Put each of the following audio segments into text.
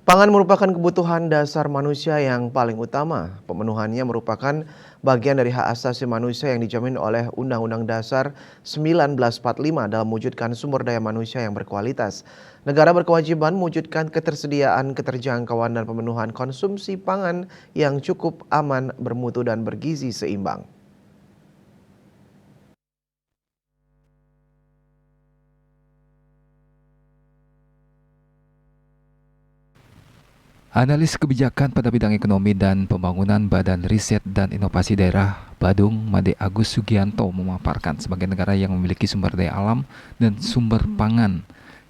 Pangan merupakan kebutuhan dasar manusia yang paling utama. Pemenuhannya merupakan bagian dari hak asasi manusia yang dijamin oleh Undang-Undang Dasar 1945 dalam mewujudkan sumber daya manusia yang berkualitas. Negara berkewajiban mewujudkan ketersediaan, keterjangkauan, dan pemenuhan konsumsi pangan yang cukup, aman, bermutu, dan bergizi seimbang. Analis kebijakan pada bidang ekonomi dan pembangunan Badan Riset dan Inovasi Daerah Badung, Made Agus Sugianto memaparkan sebagai negara yang memiliki sumber daya alam dan sumber pangan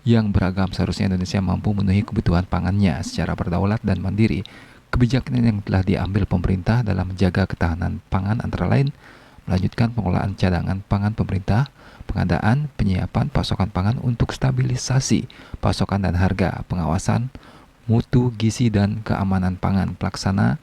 yang beragam, seharusnya Indonesia mampu memenuhi kebutuhan pangannya secara berdaulat dan mandiri. Kebijakan yang telah diambil pemerintah dalam menjaga ketahanan pangan antara lain melanjutkan pengelolaan cadangan pangan pemerintah, pengadaan, penyiapan pasokan pangan untuk stabilisasi pasokan dan harga, pengawasan mutu, gizi, dan keamanan pangan, pelaksana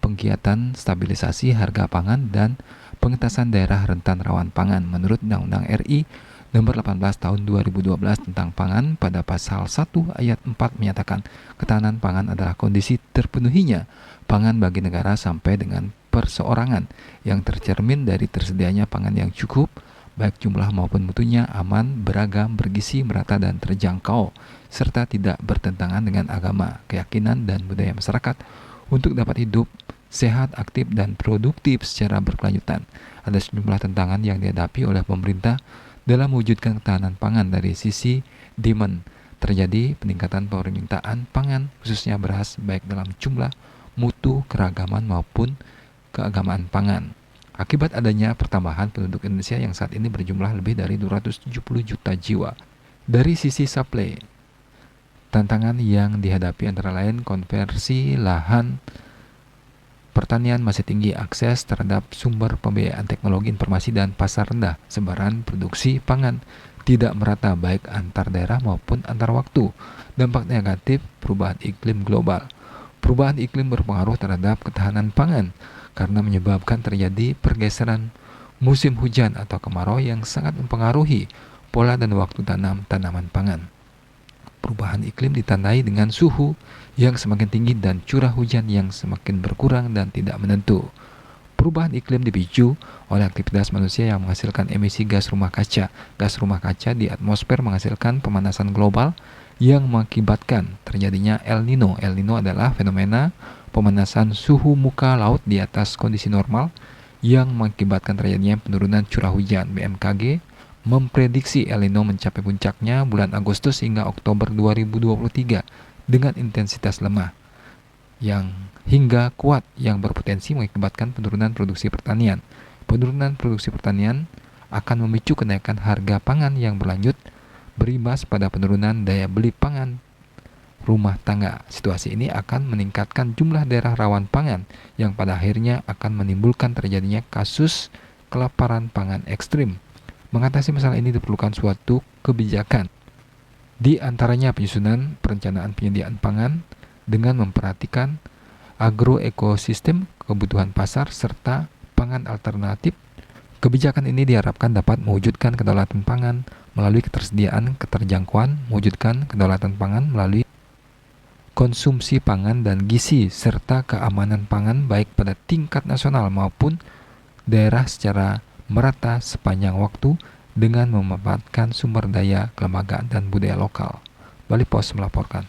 penggiatan stabilisasi harga pangan dan pengentasan daerah rentan rawan pangan menurut Undang-Undang RI Nomor 18 Tahun 2012 tentang pangan pada pasal 1 ayat 4 menyatakan ketahanan pangan adalah kondisi terpenuhinya pangan bagi negara sampai dengan perseorangan yang tercermin dari tersedianya pangan yang cukup, baik jumlah maupun mutunya, aman, beragam, bergizi, merata, dan terjangkau, serta tidak bertentangan dengan agama, keyakinan, dan budaya masyarakat untuk dapat hidup sehat, aktif, dan produktif secara berkelanjutan. Ada sejumlah tantangan yang dihadapi oleh pemerintah dalam mewujudkan ketahanan pangan dari sisi demand. Terjadi peningkatan permintaan pangan, khususnya beras, baik dalam jumlah, mutu, keragaman, maupun keagamaan pangan. Akibat adanya pertambahan penduduk Indonesia yang saat ini berjumlah lebih dari 270 juta jiwa. Dari sisi supply, tantangan yang dihadapi antara lain konversi lahan pertanian masih tinggi, akses terhadap sumber pembiayaan teknologi informasi dan pasar rendah, sebaran produksi pangan tidak merata baik antar daerah maupun antar waktu. Dampak negatif perubahan iklim global. Perubahan iklim berpengaruh terhadap ketahanan pangan karena menyebabkan terjadi pergeseran musim hujan atau kemarau yang sangat mempengaruhi pola dan waktu tanam tanaman pangan. Perubahan iklim ditandai dengan suhu yang semakin tinggi dan curah hujan yang semakin berkurang dan tidak menentu. Perubahan iklim dipicu oleh aktivitas manusia yang menghasilkan emisi gas rumah kaca. Gas rumah kaca di atmosfer menghasilkan pemanasan global yang mengakibatkan terjadinya El Nino. El Nino adalah fenomena pemanasan suhu muka laut di atas kondisi normal yang mengakibatkan terjadinya penurunan curah hujan. BMKG memprediksi El Nino mencapai puncaknya bulan Agustus hingga Oktober 2023 dengan intensitas lemah yang hingga kuat yang berpotensi mengakibatkan penurunan produksi pertanian. Penurunan produksi pertanian akan memicu kenaikan harga pangan yang berlanjut, berimbas pada penurunan daya beli pangan rumah tangga. Situasi ini akan meningkatkan jumlah daerah rawan pangan yang pada akhirnya akan menimbulkan terjadinya kasus kelaparan pangan ekstrim. Mengatasi masalah ini diperlukan suatu kebijakan, di antaranya penyusunan perencanaan penyediaan pangan dengan memperhatikan agroekosistem, kebutuhan pasar, serta pangan alternatif. Kebijakan ini diharapkan dapat mewujudkan kedaulatan pangan melalui ketersediaan, keterjangkauan, mewujudkan kedaulatan pangan melalui konsumsi pangan dan gizi, serta keamanan pangan baik pada tingkat nasional maupun daerah secara merata sepanjang waktu dengan memanfaatkan sumber daya kelembagaan dan budaya lokal. Bali Pos melaporkan.